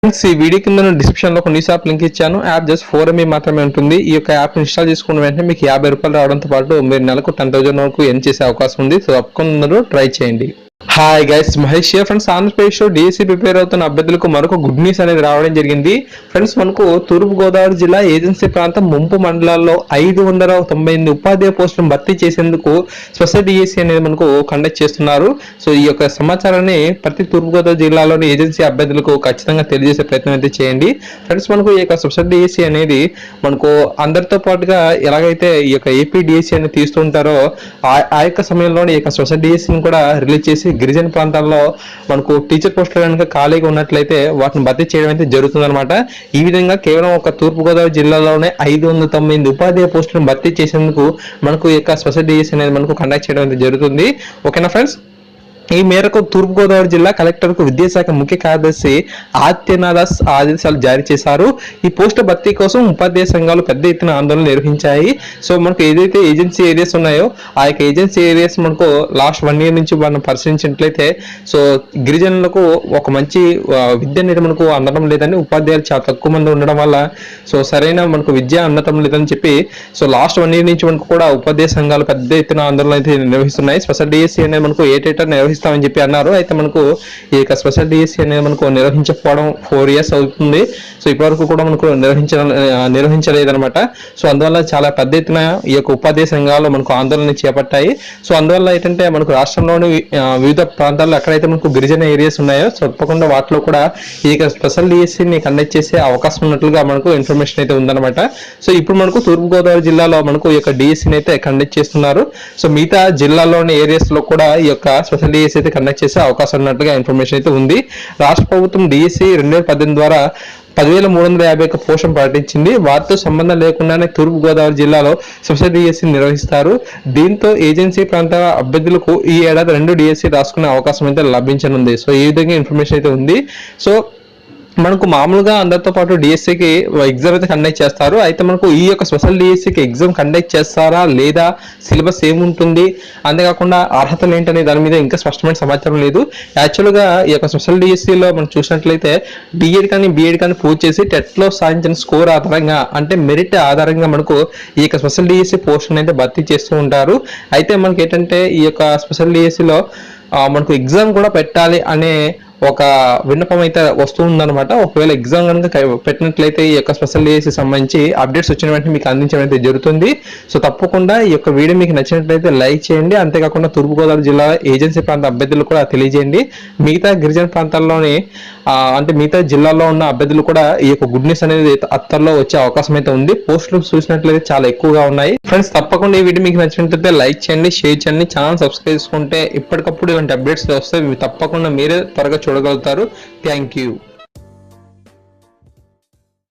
Friends, ఈ video కింద description లో ఒక న్యూస్ యాప్ లింక్ ఇచ్చాను. యాప్ జస్ట్ 4 MB మాత్రమే ఉంటుంది. ఈ యొక్క యాప్ ఇన్స్టాల్ చేసుకున్న వెంటనే మీకు 50 రూపాయలు రావడంతో పాటు మీరు నెలకు 10,000 వరకు ఎర్న్ చేసే అవకాశం ఉంది. సో తప్పకుండా ట్రై చేయండి. Hi guys, Mahesh friends. ఆంధ్రప్రదేశ్లో డిఎస్సీ ప్రిపేర్ అవుతున్న అభ్యర్థులకు మరొక గుడ్ న్యూస్ అనేది రావడం జరిగింది. ఫ్రెండ్స్, మనకు తూర్పుగోదావరి జిల్లా ఏజెన్సీ ప్రాంతం ముంపు మండలాల్లో 598 ఉపాధ్యాయ పోస్టులను భర్తీ చేసేందుకు స్పెషల్ డిఎస్సీ అనేది మనకు కండక్ట్ చేస్తున్నారు. సో ఈ యొక్క సమాచారాన్ని ప్రతి తూర్పుగోదావరి జిల్లాలోని ఏజెన్సీ అభ్యర్థులకు ఖచ్చితంగా తెలియజేసే ప్రయత్నం అయితే చేయండి. ఫ్రెండ్స్, మనకు ఈ యొక్క స్పెషల్ డిఎస్సీ అనేది మనకు అందరితో పాటుగా ఎలాగైతే ఈ యొక్క ఏపీ డిఎస్సీ అనేది తీస్తుంటారో ఆ యొక్క సమయంలోనే ఈ యొక్క స్పెషల్ డిఎస్సీని కూడా రిలీజ్ చేసి గిరిజన ప్రాంతాల్లో మనకు టీచర్ పోస్టులు కనుక ఖాళీగా ఉన్నట్లయితే వాటిని భర్తీ చేయడం అయితే జరుగుతుందన్నమాట. ఈ విధంగా కేవలం ఒక తూర్పుగోదావరి జిల్లాలోనే 598 ఉపాధ్యాయ పోస్టులను భర్తీ చేసేందుకు మనకు ఈ యొక్క స్పెషల్ డిఎస్సీ అనేది మనకు కండక్ట్ చేయడం అయితే జరుగుతుంది. ఓకేనా ఫ్రెండ్స్? ఈ మేరకు తూర్పుగోదావరి జిల్లా కలెక్టర్కు విద్యాశాఖ ముఖ్య కార్యదర్శి ఆదిత్యనాథ్ ఆదేశాలు జారీ చేశారు. ఈ పోస్టు భర్తీ కోసం ఉపాధ్యాయ సంఘాలు పెద్ద ఎత్తున ఆందోళన నిర్వహించాయి. సో మనకు ఏదైతే ఏజెన్సీ ఏరియాస్ ఉన్నాయో ఆ యొక్క ఏజెన్సీ ఏరియాస్ మనకు లాస్ట్ 1 year నుంచి మనం పరిశీలించినట్లయితే సో గిరిజనులకు ఒక మంచి విద్య అనేది మనకు అందడం లేదని, ఉపాధ్యాయులు చాలా తక్కువ మంది ఉండడం వల్ల సో సరైన మనకు విద్య అందటం లేదని చెప్పి సో లాస్ట్ 1 year నుంచి మనకు కూడా ఉపాధ్యాయ సంఘాలు పెద్ద ఎత్తున ఆందోళన అయితే నిర్వహిస్తున్నాయి. స్పెషల్ డిఎస్సీ అనేది మనకు ఏటేటా నిర్వహిస్తామని చెప్పి అన్నారు. అయితే మనకు ఈ యొక్క స్పెషల్ డిఎస్సీ అనేది మనకు నిర్వహించకపోవడం 4 years అవుతుంది. సో ఇప్పటివరకు కూడా మనకు నిర్వహించలేదన్నమాట. సో అందువల్ల చాలా పెద్ద ఎత్తున ఈ యొక్క ఉపాధ్యాయ సంఘాలు మనకు ఆందోళన చేపట్టాయి. సో అందువల్ల ఏంటంటే మనకు రాష్ట్రంలోని వివిధ ప్రాంతాల్లో ఎక్కడైతే మనకు గిరిజన ఏరియాస్ ఉన్నాయో సో తప్పకుండా వాటిలో కూడా ఈ యొక్క స్పెషల్ డిఎస్సీని కండక్ట్ చేసే అవకాశం ఉన్నట్లుగా మనకు ఇన్ఫర్మేషన్ అయితే ఉందన్నమాట. సో ఇప్పుడు మనకు తూర్పుగోదావరి జిల్లాలో మనకు ఈ యొక్క డిఎస్సీని అయితే కండక్ట్ చేస్తున్నారు. సో మిగతా జిల్లాలోని ఏరియాస్ లో కూడా ఈ యొక్క స్పెషల్ డిఎస్సీ అయితే కండక్ట్ చేసే అవకాశం ఉన్నట్లుగా ఇన్ఫర్మేషన్ అయితే ఉంది. రాష్ట్ర ప్రభుత్వం డిఎస్సీ 2018 ద్వారా 10,351 పోస్టులను ప్రకటించింది. వాటితో సంబంధం లేకుండానే తూర్పుగోదావరి జిల్లాలో స్పెషల్ డిఎస్సీ నిర్వహిస్తారు. దీంతో ఏజెన్సీ ప్రాంత అభ్యర్థులకు ఈ ఏడాది 2 డిఎస్సీ రాసుకునే అవకాశం అయితే లభించనుంది. సో ఈ విధంగా ఇన్ఫర్మేషన్ అయితే ఉంది. సో మనకు మామూలుగా అందరితో పాటు డిఎస్సీకి ఎగ్జామ్ అయితే కండక్ట్ చేస్తారు. అయితే మనకు ఈ యొక్క స్పెషల్ డిఎస్సీకి ఎగ్జామ్ కండక్ట్ చేస్తారా లేదా, సిలబస్ ఏముంటుంది, అంతేకాకుండా అర్హతలు ఏంటనే దాని మీద ఇంకా స్పష్టమైన సమాచారం లేదు. యాక్చువల్గా ఈ యొక్క స్పెషల్ డిఎస్సీలో మనం చూసినట్లయితే డిఎడ్ కానీ బిఎడ్ కానీ పూర్తి చేసి టెట్లో సాధించిన స్కోర్ ఆధారంగా అంటే మెరిట్ ఆధారంగా మనకు ఈ యొక్క స్పెషల్ డిఎస్సీ పోస్టులను అయితే భర్తీ చేస్తూ ఉంటారు. అయితే మనకి ఏంటంటే ఈ యొక్క స్పెషల్ డిఎస్సీలో మనకు ఎగ్జామ్ కూడా పెట్టాలి అనే ఒక విన్నపం అయితే వస్తుందన్నమాట. ఒకవేళ ఎగ్జామ్ కనుక పెట్టినట్లయితే ఈ యొక్క స్పెషల్ డిఎస్సీ సంబంధించి అప్డేట్స్ వచ్చిన వెంటనే మీకు అందించడం అయితే జరుగుతుంది. సో తప్పకుండా ఈ యొక్క వీడియో మీకు నచ్చినట్లయితే లైక్ చేయండి. అంతేకాకుండా తూర్పుగోదావరి జిల్లా ఏజెన్సీ ప్రాంత అభ్యర్థులు కూడా తెలియజేయండి. మిగతా గిరిజన ప్రాంతాల్లోని అంటే మిగతా జిల్లాల్లో ఉన్న అభ్యర్థులు కూడా ఈ యొక్క గుడ్ న్యూస్ అనేది అత్తర్లో వచ్చే అవకాశం అయితే ఉంది. పోస్టులు చూసినట్లయితే చాలా ఎక్కువగా ఉన్నాయి. ఫ్రెండ్స్, తప్పకుండా ఈ వీడియో మీకు నచ్చినట్లయితే లైక్ చేయండి, షేర్ చేయండి. ఛానల్ సబ్స్క్రైబ్ చేసుకుంటే ఇప్పటికప్పుడు ఇలాంటి అప్డేట్స్ వస్తే తప్పకుండా మీరే త్వరగా చూడగలుగుతారు. Thank you.